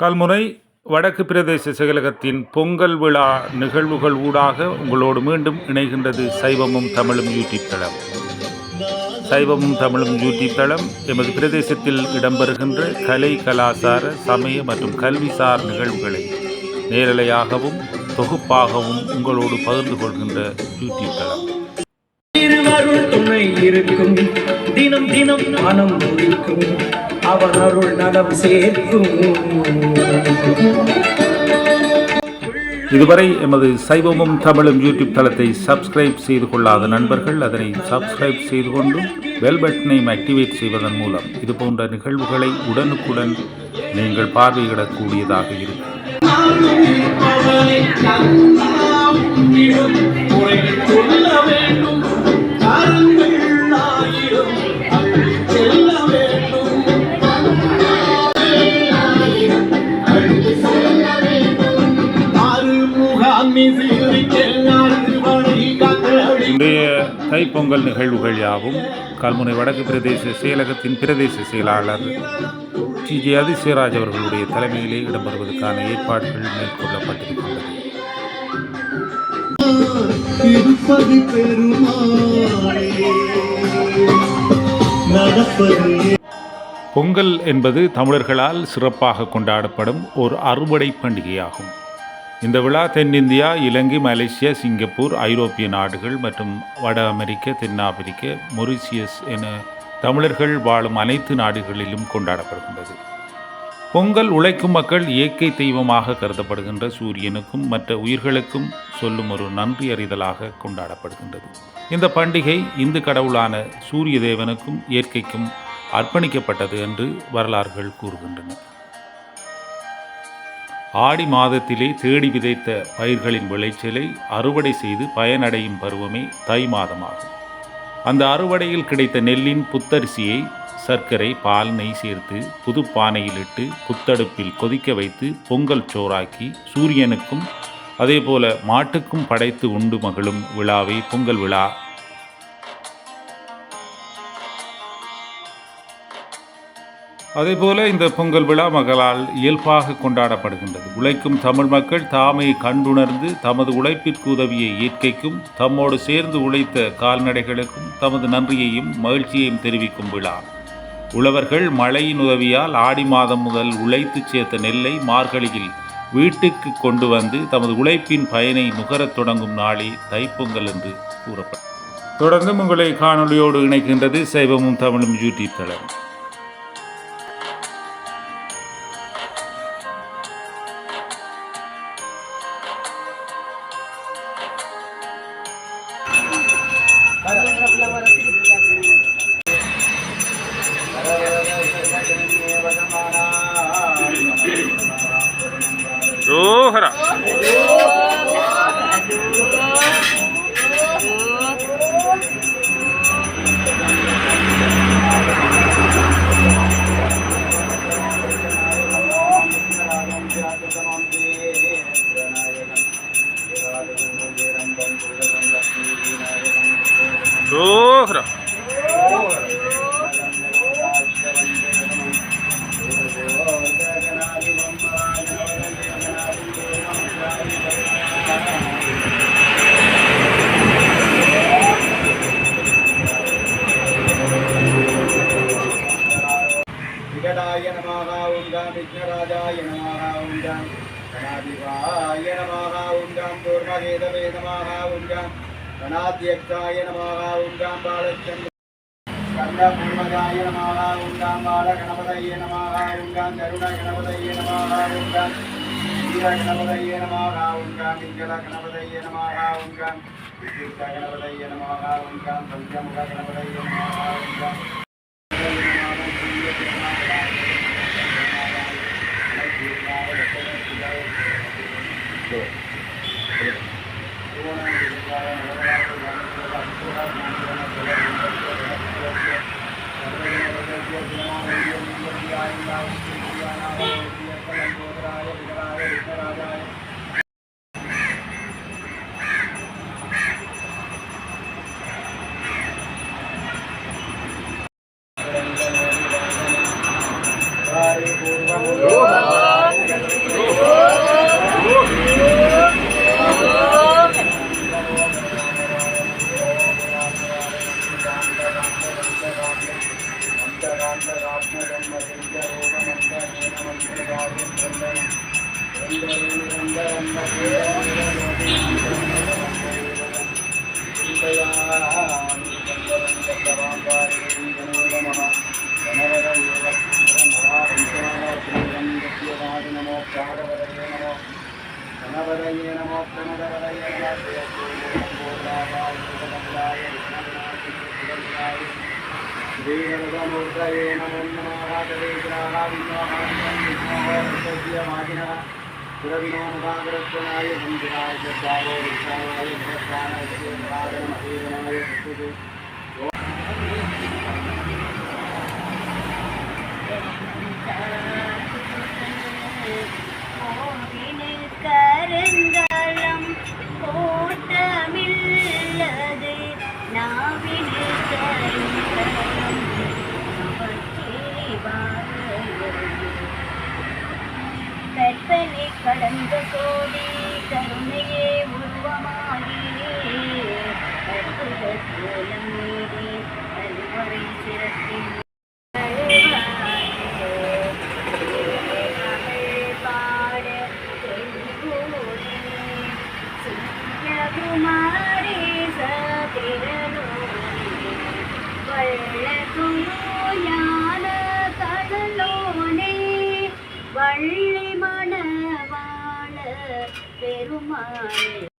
கல்முனை வடக்கு பிரதேச செயலகத்தின் பொங்கல் விழா நிகழ்வுகள் ஊடாக உங்களோடு மீண்டும் இணைகின்றது சைவமும் தமிழும் யூடியூப் தளம். சைவமும் தமிழும் யூடியூப் தளம் எமது பிரதேசத்தில் இடம்பெறுகின்ற கலை, கலாசார, சமய மற்றும் கல்விசார் நிகழ்வுகளை நேரலையாகவும் தொகுப்பாகவும் உங்களோடு பகிர்ந்து கொள்கின்ற யூடியூப் தளம். துணை இருக்கும், தினம் தினம் மனம் முடிக்கும், அவன் அருள் நலம் சேர்க்கும். இதுவரை எமது சைவமும் தமிழும் யூடியூப் தளத்தை சப்ஸ்கிரைப் செய்து கொள்ளாத நண்பர்கள் அதனை சப்ஸ்கிரைப் செய்து கொண்டும் பெல் பட்டனை ஆக்டிவேட் செய்வதன் மூலம் இதுபோன்ற நிகழ்வுகளை உடனுக்குடன் நீங்கள் பார்வையிடக்கூடியதாக இருக்கும். இன்றைய தைப்பொங்கல் நிகழ்வுகள் யாவும் கல்முனை வடக்கு பிரதேச செயலகத்தின் பிரதேச செயலாளர் டி.ஜே. அதிசயராஜ் அவர்களுடைய தலைமையிலே இடம்பெறுவதற்கான ஏற்பாடுகள் மேற்கொள்ளப்பட்டிருக்கின்றன. பொங்கல் என்பது தமிழர்களால் சிறப்பாக கொண்டாடப்படும் ஒரு அறுவடை பண்டிகையாகும். இந்த விழா தென்னிந்தியா, இலங்கை, மலேசியா, சிங்கப்பூர், ஐரோப்பிய நாடுகள் மற்றும் வட அமெரிக்க, தென்னாப்பிரிக்க, மொரிசியஸ் என தமிழர்கள் வாழும் அனைத்து நாடுகளிலும் கொண்டாடப்படுகின்றது. பொங்கல் உழைக்கும் மக்கள் இயற்கை தெய்வமாக கருதப்படுகின்ற சூரியனுக்கும் மற்ற உயிர்களுக்கும் சொல்லும் ஒரு நன்றி அறிதலாக கொண்டாடப்படுகின்றது. இந்த பண்டிகை இந்து கடவுளான சூரிய தேவனுக்கும் இயற்கைக்கும் அர்ப்பணிக்கப்பட்டது என்று வரலாறுகள் கூறுகின்றன. ஆடி மாதத்திலே தேடி விதைத்த பயிர்களின் விளைச்சலை அறுவடை செய்து பயனடையும் பருவமே தை மாதமாகும். அந்த அறுவடையில் கிடைத்த நெல்லின் புத்தரிசியை சர்க்கரை, பால், நெய் சேர்த்து புது பானையில் இட்டு புத்தடுப்பில் கொதிக்க வைத்து பொங்கல் சோறாக்கி சூரியனுக்கும் அதேபோல மாட்டுக்கும் படைத்து உண்டு மகிழும் விழாவை பொங்கல் விழா. அதேபோல இந்த பொங்கல் விழா மக்களால் இயல்பாக கொண்டாடப்படுகின்றது. உழைக்கும் தமிழ் மக்கள் தாமை கண்டுணர்ந்து தமது உழைப்பிற்கு உதவிய இயற்கைக்கும் தம்மோடு சேர்ந்து உழைத்த கால்நடைகளுக்கும் தமது நன்றியையும் மகிழ்ச்சியையும் தெரிவிக்கும் விழா. உழவர்கள் மழையின் உதவியால் ஆடி மாதம் முதல் உழைத்து சேர்த்த நெல்லை மார்கழியில் வீட்டுக்கு கொண்டு வந்து தமது உழைப்பின் பயனை நுகரத் தொடங்கும் நாளே தைப்பொங்கல் என்று கூறப்படும். தொடர்ந்து உங்களை காணொலியோடு இணைக்கின்றது சைவமும் தமிழும் யூடியூப் தளம். ரோஹரா ரோஹரா விகடாய நமஹ ஓம் விக்னராஜாய நமஹ ஓம் கணாதிபாய நமஹ ஓம் தூர்மகேதவே நமஹ ஓம் கணாத்யக்ஷாய நமஹ ஓம் பாலச்சந்திர கர்ணபூர்வகாய நமஹ ஓம் பாலகணபதயே நமஹ ஓம் கருண கணபதயே நமஹ ஓம் வீர கணபதயே நமஹ ஓம் விஜல கணபதயே நமஹ ஓம் விஜித கணபதயே நமஹ ஓம் பஞ்சமுக கணபதயே நமஹ ஓம் श्रीवरदमूर्तये नमो नमः जगदीश्वराय पुरविनामभागरत्वनाय मन्दिराय श्रद्धावो विष्णाय भगवानाय श्रीराजनमहेदनाय स्तुते கருங்கலம் கோட்டமில்லது நாவினில் கருங்கலம் கற்பனை கடந்த கோடி கருணையே உருவமாகி கோலம் மீறி கல்வரை சிறப்பின் குமாரி ஞான கடலோனே வள்ளி மணவாள பெருமாளே